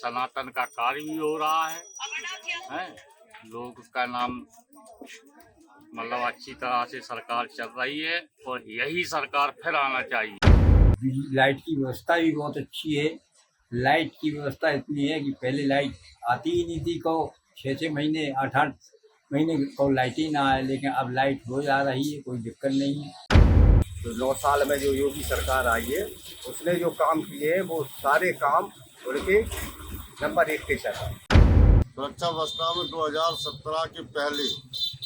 सनातन का कार्य भी हो रहा है लोग उसका नाम मतलब अच्छी तरह से सरकार चल रही है और यही सरकार फिर आना चाहिए। लाइट की व्यवस्था भी बहुत अच्छी है। लाइट की व्यवस्था इतनी है कि पहले लाइट आती ही नहीं थी, को 6-6 महीने 8-8 महीने को लाइट ही ना आए, लेकिन अब लाइट रोज आ रही है, कोई दिक्कत नहीं है। तो 9 साल में जो योगी सरकार आई है उसने जो काम किए हैं वो सारे काम उनके नंबर 1 के चल रहे हैं। सुरक्षा व्यवस्था में 2017 के पहले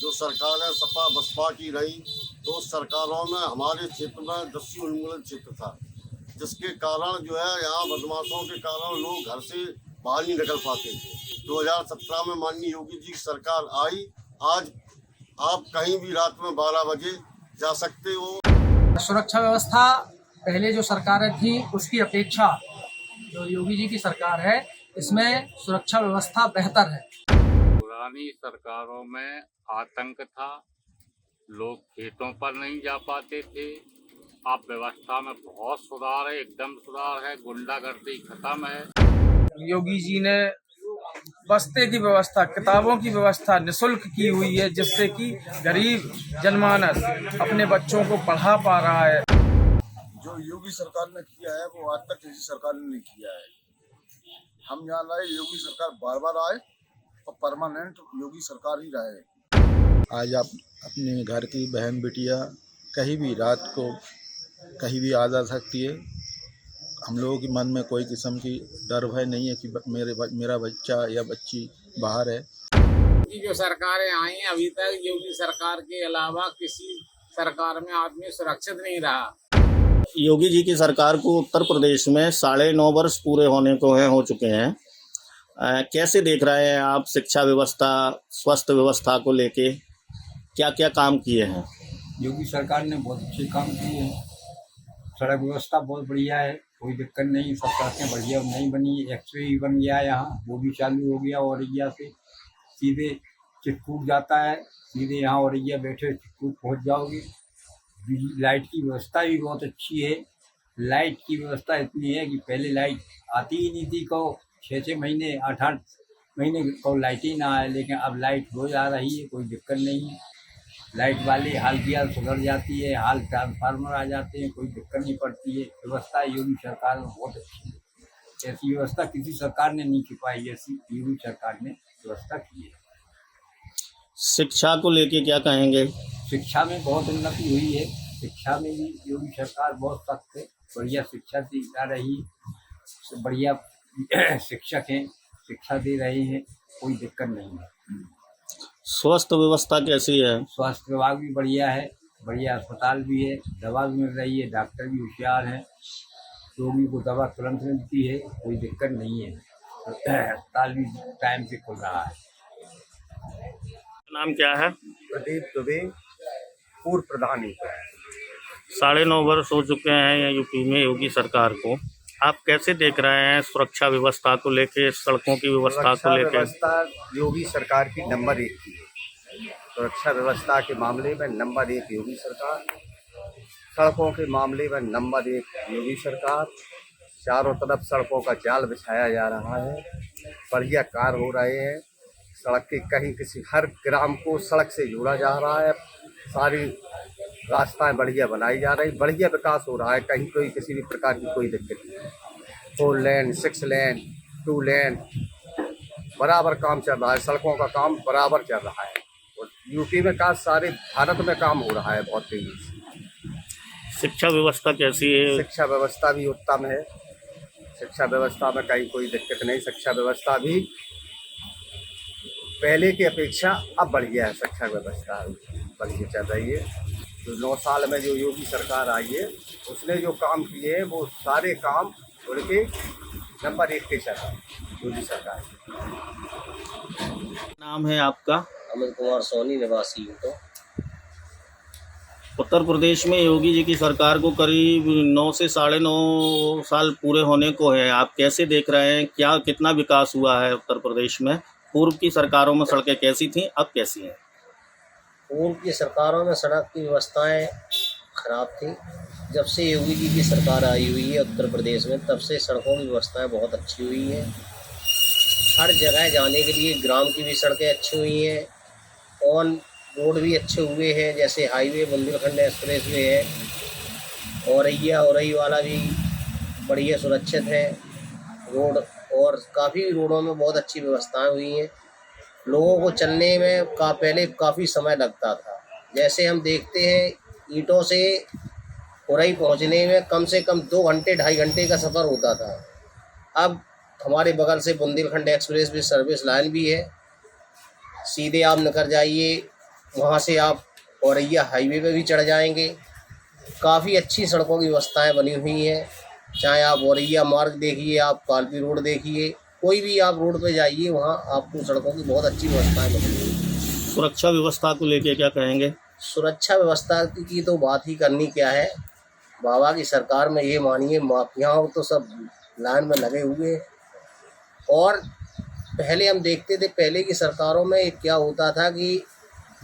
जो सरकारें सपा बसपा की रही तो सरकारों में हमारे क्षेत्र में दस्यु उन्मूलन क्षेत्र था, जिसके कारण जो है यहाँ बदमाशों के कारण लोग घर से बाहर नहीं निकल पाते थे। 2017 में माननीय योगी जी की सरकार आई। आज आप कहीं भी रात में 12 बजे जा सकते हो। सुरक्षा व्यवस्था पहले जो सरकारें थी उसकी अपेक्षा जो योगी जी की सरकार है इसमें सुरक्षा व्यवस्था बेहतर है। पुरानी सरकारों में आतंक था, लोग खेतों पर नहीं जा पाते थे। अब व्यवस्था में बहुत सुधार है, एकदम सुधार है, गुंडागर्दी खत्म है। योगी जी ने बस्ते की व्यवस्था, किताबों की व्यवस्था निःशुल्क की हुई है, जिससे कि गरीब जनमानस अपने बच्चों को पढ़ा पा रहा है। जो योगी सरकार ने किया है वो आज तक किसी सरकार ने नहीं किया है। हम जान रहे योगी सरकार बार बार आए और परमानेंट योगी सरकार ही रहे। आज आप अपने घर की बहन बिटिया कहीं भी रात को कहीं भी आ जा सकती है। हम लोगों के मन में कोई किस्म की डर भय नहीं है कि मेरा बच्चा या बच्ची बाहर है। जो सरकारें आई हैं अभी तक योगी सरकार के अलावा किसी सरकार में आदमी सुरक्षित नहीं रहा। योगी जी की सरकार को उत्तर प्रदेश में 9.5 वर्ष पूरे होने को हो चुके हैं। कैसे देख रहे हैं आप शिक्षा व्यवस्था, स्वास्थ्य व्यवस्था को लेके क्या क्या काम किए हैं? योगी सरकार ने बहुत अच्छे काम किए हैं। सड़क व्यवस्था बहुत बढ़िया है, कोई दिक्कत नहीं, सब सड़कें बढ़िया नहीं बनी। एक्सवे भी बन गया है यहाँ, वो भी चालू हो गया। औरैया से सीधे चित्रकूट जाता है, सीधे यहाँ औरैया बैठे चित्रकूट पहुँच जाओगे। लाइट की व्यवस्था भी बहुत अच्छी है। लाइट की व्यवस्था इतनी है कि पहले लाइट आती ही नहीं थी, को 6-6 महीने 8-8 महीने को लाइट ही ना आए, लेकिन अब लाइट रोज आ रही है, कोई दिक्कत नहीं है। लाइट वाली हाल की हाल सुधर जाती है, हाल ट्रांसफार्मर आ जाते हैं, कोई दिक्कत नहीं पड़ती है। व्यवस्था योगी सरकार में बहुत अच्छी है। ऐसी व्यवस्था किसी सरकार ने नहीं की पाई, जैसी योगी सरकार ने व्यवस्था की है। शिक्षा को लेके क्या कहेंगे? शिक्षा में बहुत उन्नति हुई है। शिक्षा में भी योगी सरकार बहुत सख्त है, बढ़िया शिक्षा दी जा रही है, बढ़िया शिक्षक हैं, शिक्षा दे रहे हैं, कोई दिक्कत नहीं है। स्वास्थ्य व्यवस्था कैसी है? स्वास्थ्य विभाग भी बढ़िया है, बढ़िया अस्पताल भी है, दवा भी मिल रही है, डॉक्टर भी होशियार हैं, रोगी को दवा तुरंत मिलती है, कोई दिक्कत नहीं है। अस्पताल भी टाइम से खुल रहा है। नाम क्या है? प्रदीप दुबे, पूर्व प्रधान। 9.5 वर्ष हो चुके हैं यूपी में योगी सरकार को। आप कैसे देख रहे हैं सुरक्षा व्यवस्था को लेके, सड़कों की व्यवस्था को लेके? व्यवस्था योगी सरकार की नंबर 1 की है। सुरक्षा व्यवस्था के मामले में नंबर 1 योगी सरकार, सड़कों के मामले में नंबर 1 योगी सरकार। चारों तरफ सड़कों का जाल बिछाया जा रहा है, बढ़िया कार्य हो रहे हैं। सड़क के कहीं किसी हर ग्राम को सड़क से जोड़ा जा रहा है, सारी रास्ताएं बढ़िया बनाई जा रही, बढ़िया विकास हो रहा है। कहीं कोई किसी भी प्रकार की कोई दिक्कत नहीं। 4 लेन, 6 लेन, 2 लेन बराबर काम चल रहा है, सड़कों का काम बराबर चल रहा है। और यूपी में का सारे भारत में काम हो रहा है बहुत तेजी से। शिक्षा व्यवस्था कैसी है? शिक्षा व्यवस्था भी उत्तम है। शिक्षा व्यवस्था में कहीं कोई दिक्कत नहीं। शिक्षा व्यवस्था भी पहले की अपेक्षा अब बढ़िया है, शिक्षा व्यवस्था बढ़िया चल रही है। तो 9 साल में जो योगी सरकार आई है उसने जो काम किए हैं वो सारे काम उनके नंबर 1 के चल रहे हैं योगी सरकार। नाम है आपका? अमित कुमार सोनी, निवासी हूँ। तो उत्तर प्रदेश में योगी जी की सरकार को करीब 9 से 9.5 साल पूरे होने को है। आप कैसे देख रहे हैं, क्या कितना विकास हुआ है उत्तर प्रदेश में? पूर्व की सरकारों में सड़कें कैसी थीं, अब कैसी हैं? पूर्व की सरकारों में सड़क की व्यवस्थाएं खराब थी। जब से योगी जी की सरकार आई हुई है उत्तर प्रदेश में, तब से सड़कों की व्यवस्थाएं बहुत अच्छी हुई है। हर जगह जाने के लिए ग्राम की भी सड़कें अच्छी हुई हैं, ऑन रोड भी अच्छे हुए हैं, जैसे हाईवे बुंदेलखंड एक्सप्रेस वे है, औरई वाला भी बढ़िया सुरक्षित है रोड, और काफ़ी रोडों में बहुत अच्छी व्यवस्थाएं हुई हैं। लोगों को चलने में पहले काफ़ी समय लगता था, जैसे हम देखते हैं ईंटों से औरई पहुंचने में कम से कम 2 घंटे 2.5 घंटे का सफ़र होता था। अब हमारे बगल से बुंदेलखंड एक्सप्रेस भी सर्विस लाइन भी है, सीधे आप निकल जाइए, वहाँ से आप औरैया हाईवे पे भी चढ़ जाएंगे। काफ़ी अच्छी सड़कों की व्यवस्थाएं बनी हुई हैं, चाहे आप औरैया मार्ग देखिए, आप कालपी रोड देखिए, कोई भी आप रोड पे जाइए, वहाँ आपको सड़कों की बहुत अच्छी व्यवस्थाएं बनी हुई हैं। सुरक्षा व्यवस्था को लेके क्या कहेंगे? सुरक्षा व्यवस्था की तो बात ही करनी क्या है, बाबा की सरकार में ये मानिए माफियाओं तो सब लाइन में लगे हुए हैं। और पहले हम देखते थे, पहले की सरकारों में क्या होता था कि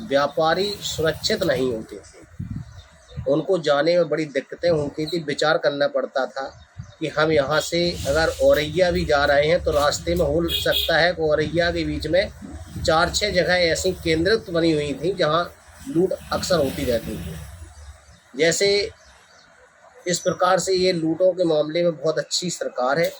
व्यापारी सुरक्षित नहीं होते थे, उनको जाने में बड़ी दिक्कतें होती थी। विचार करना पड़ता था कि हम यहाँ से अगर औरैया भी जा रहे हैं तो रास्ते में हो सकता है कि औरैया के बीच में 4-6 जगह ऐसी केंद्रित बनी हुई थी जहाँ लूट अक्सर होती रहती थी। जैसे इस प्रकार से ये लूटों के मामले में बहुत अच्छी सरकार है,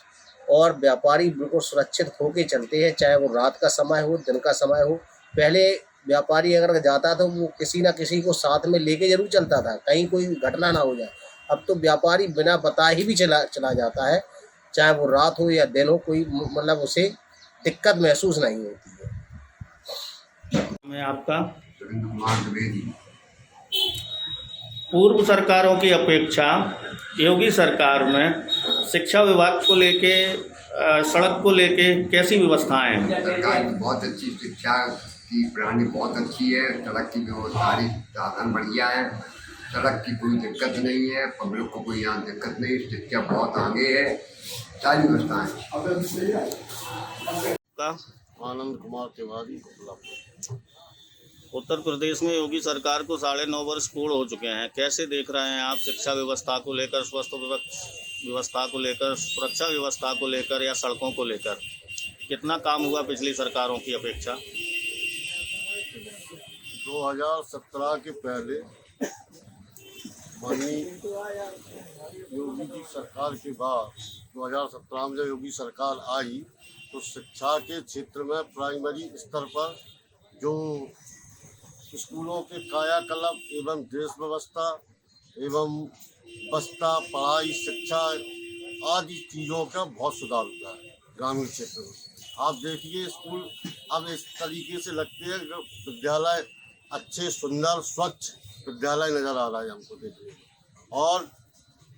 और व्यापारी बिल्कुल सुरक्षित होके चलते हैं, चाहे वो रात का समय हो, दिन का समय हो। पहले व्यापारी अगर जाता था वो किसी ना किसी को साथ में लेके जरूर चलता था, कहीं कोई घटना ना हो जाए। अब तो व्यापारी बिना बताए ही भी चला जाता है, चाहे वो रात हो या दिन हो, कोई मतलब उसे दिक्कत महसूस नहीं होती है। मैं आपका सुरेंद्र कुमार द्विवेदी। पूर्व सरकारों की अपेक्षा योगी सरकार में शिक्षा विभाग को लेके सड़क को लेके कैसी व्यवस्थाएं हैं? सरकार की बहुत अच्छी शिक्षा की प्रणाली बहुत अच्छी है, सड़क की व्यवस्था साधन बढ़िया है, सड़क की कोई दिक्कत नहीं है, पब्लिक को कोई यहाँ दिक्कत नहीं, शिक्षा बहुत आगे है, सारी व्यवस्थाएं। आनंद कुमार तिवारी। उत्तर प्रदेश में योगी सरकार को 9.5 वर्ष पूर्ण हो चुके हैं, कैसे देख रहे हैं आप शिक्षा व्यवस्था को लेकर, स्वास्थ्य व्यवस्था को लेकर, सुरक्षा व्यवस्था को लेकर या सड़कों को लेकर? कितना काम हुआ पिछली सरकारों की अपेक्षा? 2017 के पहले माननीय योगी जी सरकार के बाद 2017 में जब योगी सरकार आई तो शिक्षा के क्षेत्र में प्राइमरी स्तर पर जो स्कूलों के कायाकल्प एवं ड्रेस व्यवस्था एवं बस्ता, पढ़ाई, शिक्षा आदि चीज़ों का बहुत सुधार हुआ है ग्रामीण क्षेत्र में। आप देखिए स्कूल अब इस तरीके से लगते हैं कि विद्यालय अच्छे, सुंदर, स्वच्छ विद्यालय नज़र आ रहा है हमको देखिए। और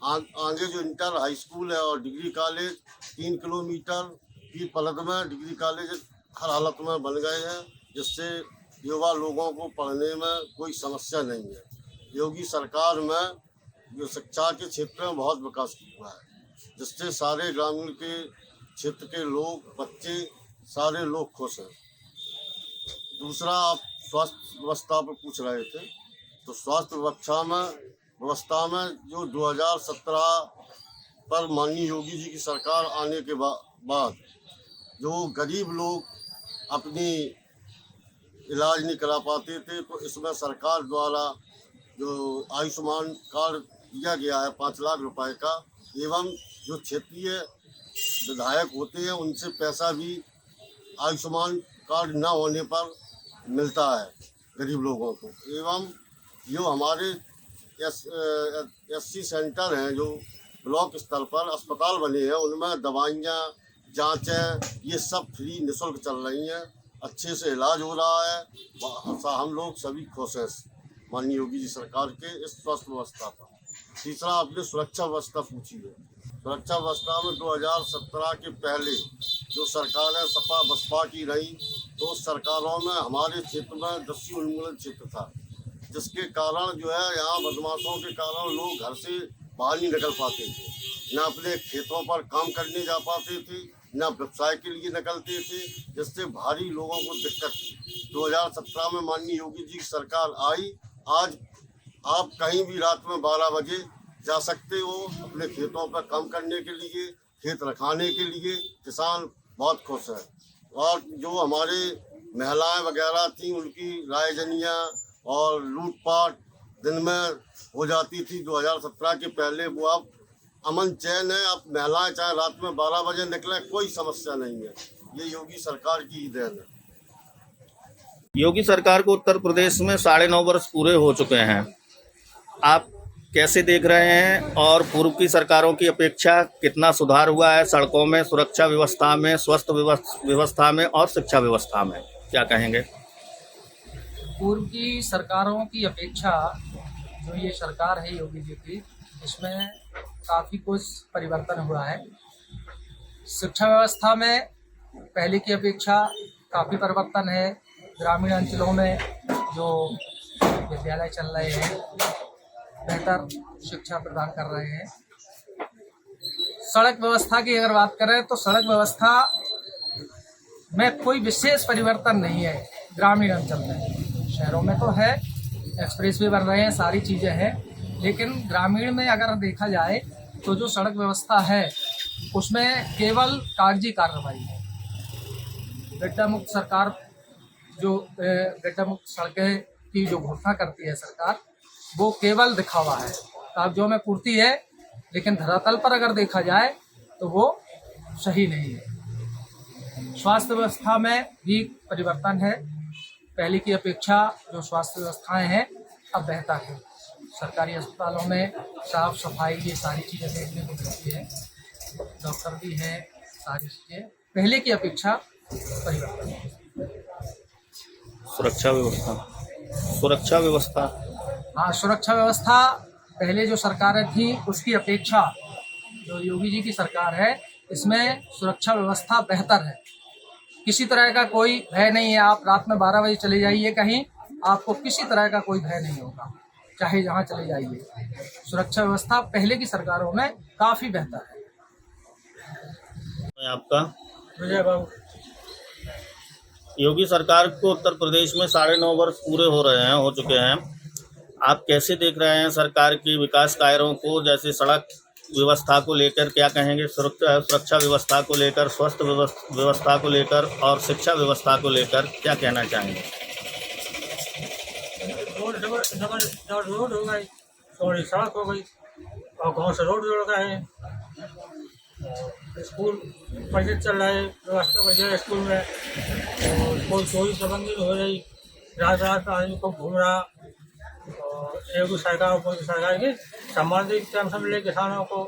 आगे जो इंटर हाई स्कूल है और डिग्री कॉलेज 3 किलोमीटर की पलट में डिग्री कॉलेज हर हालत में बन गए हैं, जिससे युवा लोगों को पढ़ने में कोई समस्या नहीं है। योगी सरकार में जो शिक्षा के क्षेत्र में बहुत विकास हुआ है, जिससे सारे ग्रामीण के क्षेत्र के लोग, बच्चे, सारे लोग खुश हैं। दूसरा, आप स्वास्थ्य व्यवस्था पर पूछ रहे थे, तो स्वास्थ्य व्यवस्था में जो 2017 पर माननीय योगी जी की सरकार आने के बाद जो गरीब लोग अपनी इलाज नहीं करा पाते थे, तो इसमें सरकार द्वारा जो आयुष्मान कार्ड दिया गया है 5 लाख रुपए का, एवं जो क्षेत्रीय विधायक होते हैं उनसे पैसा भी आयुष्मान कार्ड न होने पर मिलता है गरीब लोगों को। एवं जो हमारे SC सेंटर हैं, जो ब्लॉक स्तर पर अस्पताल बने हैं, उनमें दवाइयाँ, जांचें, ये सब फ्री निःशुल्क चल रही हैं, अच्छे से इलाज हो रहा है। हम लोग सभी खुश हैं माननीय योगी जी सरकार के इस स्वास्थ्य व्यवस्था पर। तीसरा, आपने सुरक्षा व्यवस्था पूछी है। सुरक्षा व्यवस्था में 2017 के पहले जो सरकारें सपा बसपा की रही, तो सरकारों में हमारे क्षेत्र में दस्यु उन्मूलन क्षेत्र था, जिसके कारण जो है यहाँ बदमाशों के कारण लोग घर से बाहर नहीं निकल पाते थे, न अपने खेतों पर काम करने जा पाते थे, न व्यवसाय के लिए निकलते थे, जिससे भारी लोगों को दिक्कत थी। 2017 में माननीय योगी जी की सरकार आई, आज आप कहीं भी रात में 12 बजे जा सकते हो अपने खेतों पर काम करने के लिए, खेत रखाने के लिए। किसान बहुत खुश है। और जो हमारे महिलाएं वगैरह थी उनकी रायजनियाँ और लूटपाट दिन में हो जाती थी 2017 के पहले, वो अब अमन चैन है। अब महिलाएं चाहे रात में 12 बजे निकले, कोई समस्या नहीं है। ये योगी सरकार की ही देन है। योगी सरकार को उत्तर प्रदेश में 9.5 वर्ष पूरे हो चुके हैं। आप कैसे देख रहे हैं और पूर्व की सरकारों की अपेक्षा कितना सुधार हुआ है सड़कों में, सुरक्षा व्यवस्था में, स्वास्थ्य व्यवस्था में और शिक्षा व्यवस्था में, क्या कहेंगे? पूर्व की सरकारों की अपेक्षा जो ये सरकार है योगी जी की, इसमें काफ़ी कुछ परिवर्तन हुआ है। शिक्षा व्यवस्था में पहले की अपेक्षा काफ़ी परिवर्तन है। ग्रामीण अंचलों में जो विद्यालय चल रहे हैं बेहतर शिक्षा प्रदान कर रहे हैं। सड़क व्यवस्था की अगर बात करें तो सड़क व्यवस्था में कोई विशेष परिवर्तन नहीं है ग्रामीण अंचल में। शहरों में तो है, एक्सप्रेस वे बन रहे हैं, सारी चीज़ें हैं, लेकिन ग्रामीण में अगर देखा जाए तो जो सड़क व्यवस्था है उसमें केवल कागजी कार्रवाई है। गड्ढा मुक्त सरकार, जो गड्ढा मुक्त सड़कें की जो घोषणा करती है सरकार, वो केवल दिखावा है, कागजों में पूर्ति है, लेकिन धरातल पर अगर देखा जाए तो वो सही नहीं है। स्वास्थ्य व्यवस्था में भी परिवर्तन है। पहले की अपेक्षा जो स्वास्थ्य व्यवस्थाएं हैं अब बेहतर है। सरकारी अस्पतालों में साफ सफाई, ये सारी चीज़ें देखने को मिलती है। डॉक्टर भी हैं, सारी चीज़ें पहले की अपेक्षा परिवर्तन है। सुरक्षा व्यवस्था हाँ, सुरक्षा व्यवस्था पहले जो सरकारें थी उसकी अपेक्षा जो योगी जी की सरकार है इसमें सुरक्षा व्यवस्था बेहतर है। किसी तरह का कोई भय नहीं है। आप रात में 12 बजे चले जाइए कहीं, आपको किसी तरह का कोई भय नहीं होगा, चाहे जहाँ चले जाइए। सुरक्षा व्यवस्था पहले की सरकारों में काफ़ी बेहतर है। आपका? विजय बाबू। योगी सरकार को उत्तर प्रदेश में 9.5 वर्ष पूरे हो चुके हैं। आप कैसे देख रहे हैं सरकार की विकास कार्यों को, जैसे सड़क व्यवस्था को लेकर क्या कहेंगे, सुरक्षा व्यवस्था को लेकर, स्वास्थ्य व्यवस्था को लेकर और शिक्षा व्यवस्था को लेकर क्या कहना चाहेंगे? रोड हो गई, थोड़ी सड़क हो गई और गाँव से रोड जोड़ गए हैं। स्कूल बढ़िया चल रहा है, व्यवस्था बढ़िया स्कूल में, और कोई चोरी प्रबंधन हो रही, रात रात आदमी को घूम रहा, और एक सरकार कोई सरकार की संबंधित टाइम से मिले किसानों को।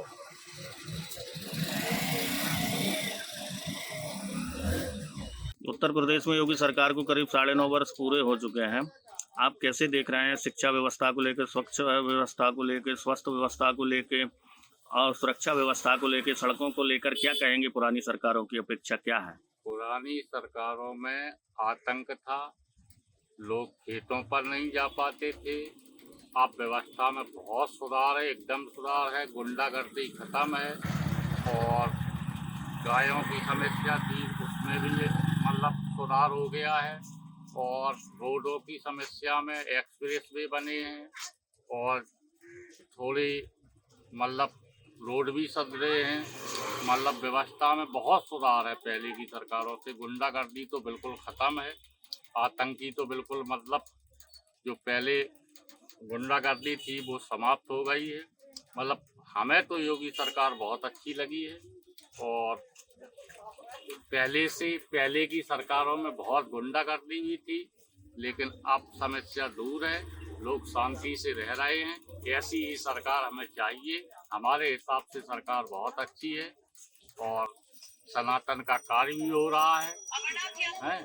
उत्तर प्रदेश में योगी सरकार को करीब 9.5 वर्ष पूरे हो चुके हैं। आप कैसे देख रहे हैं शिक्षा व्यवस्था को लेकर, स्वच्छ व्यवस्था को लेकर, स्वास्थ्य व्यवस्था को लेकर और सुरक्षा व्यवस्था को लेकर, सड़कों को लेकर क्या कहेंगे? पुरानी सरकारों की अपेक्षा क्या है? पुरानी सरकारों में आतंक था, लोग खेतों पर नहीं जा पाते थे। अब व्यवस्था में बहुत सुधार है, एकदम सुधार है। गुंडागर्दी खत्म है और गायों की समस्या थी उसमें भी मतलब सुधार हो गया है। और रोडों की समस्या में एक्सप्रेस वे बने हैं और थोड़ी मतलब रोड भी सधरे हैं। मतलब व्यवस्था में बहुत सुधार है पहले की सरकारों से। गुंडागर्दी तो बिल्कुल ख़त्म है, आतंकी तो बिल्कुल मतलब जो पहले गुंडागर्दी थी वो समाप्त हो गई है। मतलब हमें तो योगी सरकार बहुत अच्छी लगी है। और पहले की सरकारों में बहुत गुंडागर्दी भी थी, लेकिन अब समस्या दूर है, लोग शांति से रह रहे हैं। ऐसी ही सरकार हमें चाहिए। हमारे हिसाब से सरकार बहुत अच्छी है और सनातन का कार्य भी हो रहा है।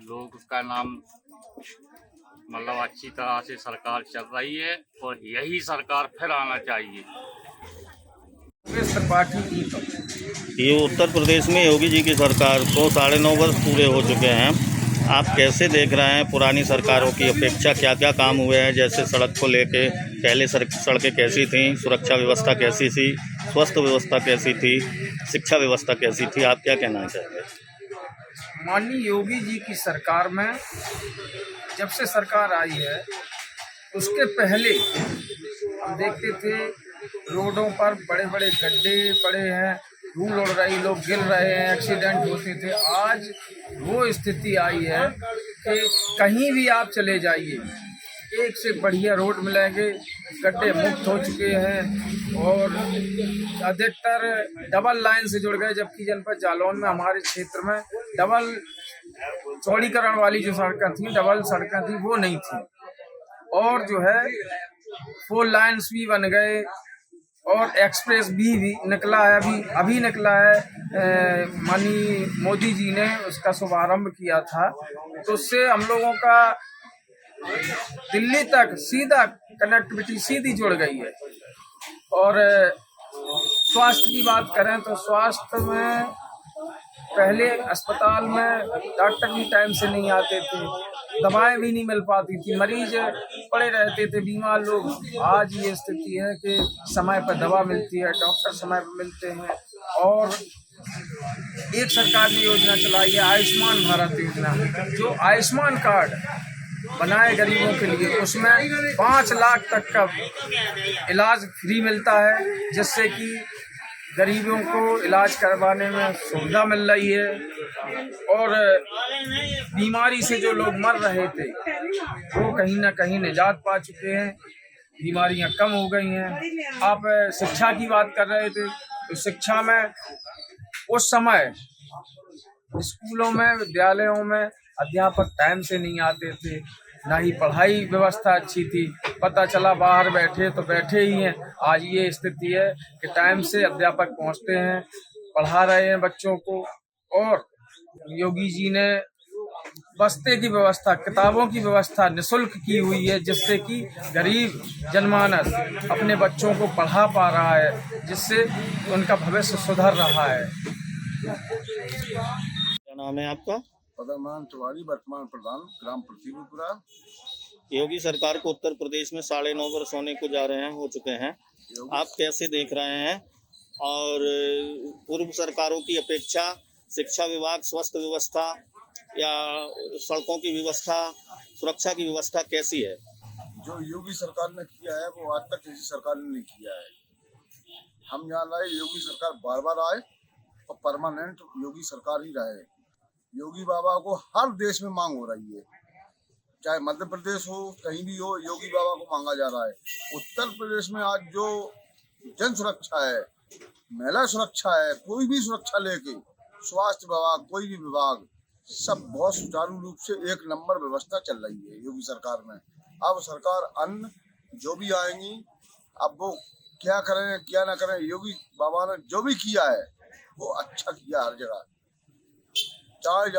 लोग का नाम मतलब अच्छी तरह से सरकार चल रही है और यही सरकार फिर आना चाहिए। ये उत्तर प्रदेश में योगी जी की सरकार को 9.5 वर्ष पूरे हो चुके हैं। आप कैसे देख रहे हैं पुरानी सरकारों की अपेक्षा क्या क्या काम हुए हैं? जैसे सड़क को लेके पहले सड़कें कैसी थीं, सुरक्षा व्यवस्था कैसी थी, स्वास्थ्य व्यवस्था कैसी थी, शिक्षा व्यवस्था कैसी थी, आप क्या कहना चाहेंगे? माननीय योगी जी की सरकार में जब से सरकार आई है उसके पहले हम देखते थे रोडों पर बड़े बड़े गड्ढे पड़े हैं, धूल उड़ रही, लोग गिर रहे हैं, एक्सीडेंट होते थे। आज वो स्थिति आई है कि कहीं भी आप चले जाइए, एक से बढ़िया रोड मिलेंगे, गड्ढे मुक्त हो चुके हैं और अधिकतर डबल लाइन से जुड़ गए, जबकि जनपद जालौन में हमारे क्षेत्र में डबल चौड़ीकरण वाली जो सड़कें थी, डबल सड़कें थी, वो नहीं थी। और जो है 4 लाइन्स भी बन गए और एक्सप्रेस भी निकला है, अभी निकला है। माननीय मोदी जी ने उसका शुभारंभ किया था, तो उससे हम लोगों का दिल्ली तक सीधा कनेक्टिविटी सीधी जुड़ गई है। और स्वास्थ्य की बात करें तो स्वास्थ्य में पहले अस्पताल में डॉक्टर भी टाइम से नहीं आते थे, दवाएं भी नहीं मिल पाती थी, मरीज पड़े रहते थे बीमार लोग। आज ये स्थिति है कि समय पर दवा मिलती है, डॉक्टर समय पर मिलते हैं। और एक सरकार ने योजना चलाई है आयुष्मान भारत योजना, जो आयुष्मान कार्ड बनाए गरीबों के लिए, उसमें 5 लाख तक का इलाज फ्री मिलता है, जिससे कि गरीबों को इलाज करवाने में सुविधा मिल रही है। और बीमारी से जो लोग मर रहे थे वो कहीं ना कहीं निजात पा चुके हैं, बीमारियां कम हो गई हैं। आप शिक्षा की बात कर रहे थे, तो शिक्षा में उस समय स्कूलों में, विद्यालयों में अध्यापक टाइम से नहीं आते थे, ना ही पढ़ाई व्यवस्था अच्छी थी। पता चला बाहर बैठे तो बैठे ही हैं। आज ये स्थिति है कि टाइम से अध्यापक पहुंचते हैं, पढ़ा रहे हैं बच्चों को। और योगी जी ने बस्ते की व्यवस्था, किताबों की व्यवस्था निःशुल्क की हुई है, जिससे कि गरीब जनमानस अपने बच्चों को पढ़ा पा रहा है, जिससे उनका भविष्य सुधर रहा है। क्या नाम है आपका? पदमान तिवारी, वर्तमान प्रधान, ग्राम पृथ्वीपुरा। योगी सरकार को उत्तर प्रदेश में 9.5 वर्ष होने को जा रहे हैं, हो चुके हैं। आप कैसे देख रहे हैं? और पूर्व सरकारों की अपेक्षा शिक्षा विभाग, स्वास्थ्य व्यवस्था या सड़कों की व्यवस्था, सुरक्षा की व्यवस्था कैसी है? जो योगी सरकार ने किया है वो आज तक किसी सरकार ने नहीं किया है। हम यहाँ लाए, योगी सरकार बार बार आए और परमानेंट योगी सरकार ही रहे। योगी बाबा को हर देश में मांग हो रही है, चाहे मध्य प्रदेश हो, कहीं भी हो, योगी बाबा को मांगा जा रहा है। उत्तर प्रदेश में आज जो जन सुरक्षा है, महिला सुरक्षा है, कोई भी सुरक्षा लेके, स्वास्थ्य विभाग, कोई भी विभाग, सब बहुत सुचारू रूप से एक नंबर व्यवस्था चल रही है योगी सरकार में। अब सरकार अन्य जो भी आएंगी, अब वो क्या करें क्या ना करें, योगी बाबा ने जो भी किया है वो अच्छा किया हर जगह। चाहे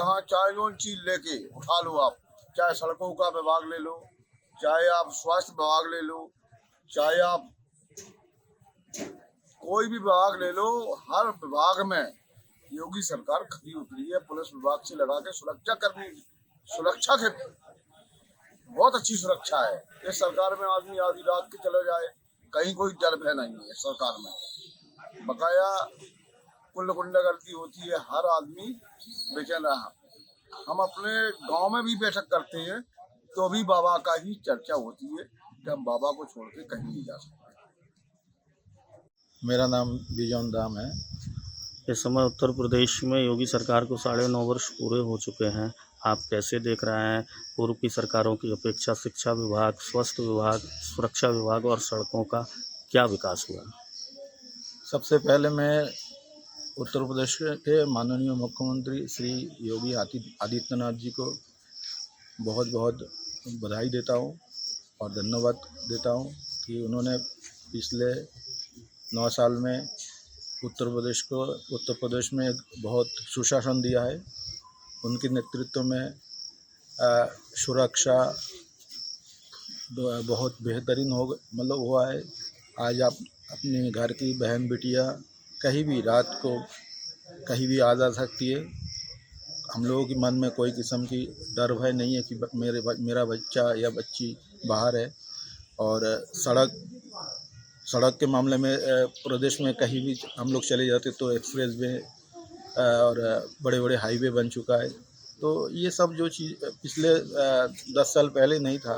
जो चीज लेके उठा लो आप, चाहे सड़कों का विभाग ले लो, चाहे आप स्वास्थ्य विभाग ले लो, चाहे आप कोई भी विभाग ले लो, हर विभाग में योगी सरकार खरी उतरी है। पुलिस विभाग से लगा के सुरक्षा के बहुत अच्छी सुरक्षा है। इस सरकार में आदमी आधी रात के चले जाए, कहीं कोई डर भय नहीं है सरकार में। बकाया कुल गुंडागर्दी होती है, हर आदमी बेचैन रहा। हम अपने गांव में भी बैठक करते हैं तो भी बाबा का ही चर्चा होती है कि हम बाबा को छोड़ के कहीं नहीं जा सकते। मेरा नाम विजय दाम है। इस समय उत्तर प्रदेश में योगी सरकार को 9.5 वर्ष पूरे हो चुके हैं। आप कैसे देख रहे हैं पूर्व की सरकारों की अपेक्षा शिक्षा विभाग, स्वास्थ्य विभाग, सुरक्षा विभाग और सड़कों का क्या विकास हुआ? सबसे पहले मैं उत्तर प्रदेश के माननीय मुख्यमंत्री श्री योगी आदित्यनाथ जी को बहुत बहुत बधाई देता हूँ और धन्यवाद देता हूँ कि उन्होंने पिछले 9 साल में उत्तर प्रदेश में एक बहुत सुशासन दिया है। उनके नेतृत्व में सुरक्षा बहुत बेहतरीन हुआ है। आज आप अपने घर की बहन बिटिया कहीं भी रात को कहीं भी आ जा सकती है। हम लोगों के मन में कोई किस्म की डर भय नहीं है कि मेरा बच्चा या बच्ची बाहर है। और सड़क के मामले में प्रदेश में कहीं भी हम लोग चले जाते तो एक्सप्रेस वे और बड़े बड़े हाईवे बन चुका है। तो ये सब जो चीज़ पिछले 10 साल पहले नहीं था,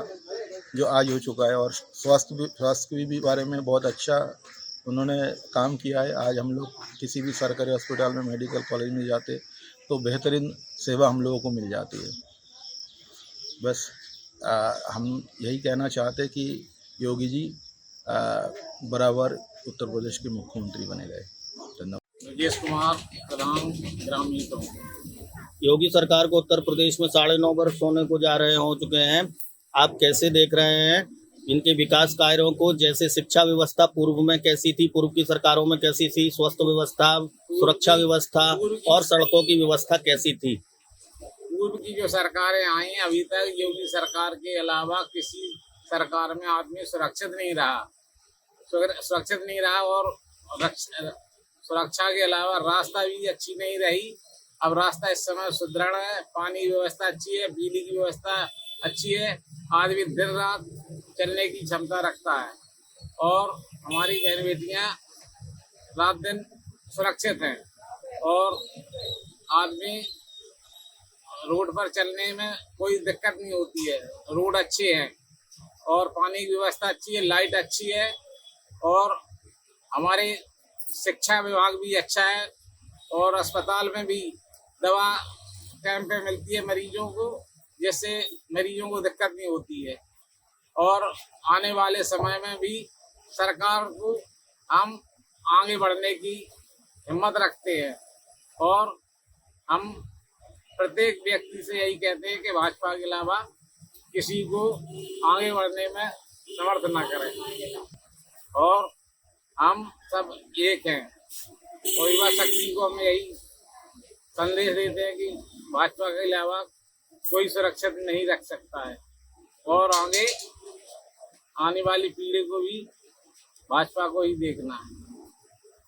जो आज हो चुका है। और स्वास्थ्य के भी बारे में बहुत अच्छा उन्होंने काम किया है। आज हम लोग किसी भी सरकारी हॉस्पिटल में, मेडिकल कॉलेज में जाते तो बेहतरीन सेवा हम लोगों को मिल जाती है। बस हम यही कहना चाहते कि योगी जी बराबर उत्तर प्रदेश के मुख्यमंत्री बने गए। धन्यवाद। योगेश कुमार, प्रधान ग्रामीण तो। योगी सरकार को उत्तर प्रदेश में 9.5 वर्ष होने को हो चुके हैं। आप कैसे देख रहे हैं इनके विकास कार्यों को? जैसे शिक्षा व्यवस्था पूर्व में कैसी थी, पूर्व की सरकारों में कैसी थी, स्वास्थ्य व्यवस्था, सुरक्षा व्यवस्था और सड़कों की व्यवस्था कैसी थी? पूर्व की जो सरकारें आई हैं, अभी तक योगी सरकार के अलावा किसी सरकार में आदमी सुरक्षित नहीं रहा और सुरक्षा के अलावा रास्ता भी अच्छी नहीं रही। अब रास्ता इस समय सुदृढ़ है, पानी की व्यवस्था अच्छी है, बिजली की व्यवस्था अच्छी है, आदमी दिन रात चलने की क्षमता रखता है और हमारी बहन बेटियां रात दिन सुरक्षित हैं और आदमी रोड पर चलने में कोई दिक्कत नहीं होती है। रोड अच्छे हैं और पानी की व्यवस्था अच्छी है, लाइट अच्छी है और हमारे शिक्षा विभाग भी अच्छा है और अस्पताल में भी दवा टाइम पे मिलती है मरीजों को, जिससे मरीजों को दिक्कत नहीं होती है। और आने वाले समय में भी सरकार को हम आगे बढ़ने की हिम्मत रखते हैं और हम प्रत्येक व्यक्ति से यही कहते हैं कि भाजपा के अलावा किसी को आगे बढ़ने में समर्थ न करें और हम सब एक हैं और युवा शक्ति को हम यही संदेश देते हैं कि भाजपा के अलावा कोई सुरक्षित नहीं रख सकता है और आगे आने वाली पीढ़ी को भी भाजपा को ही देखना है।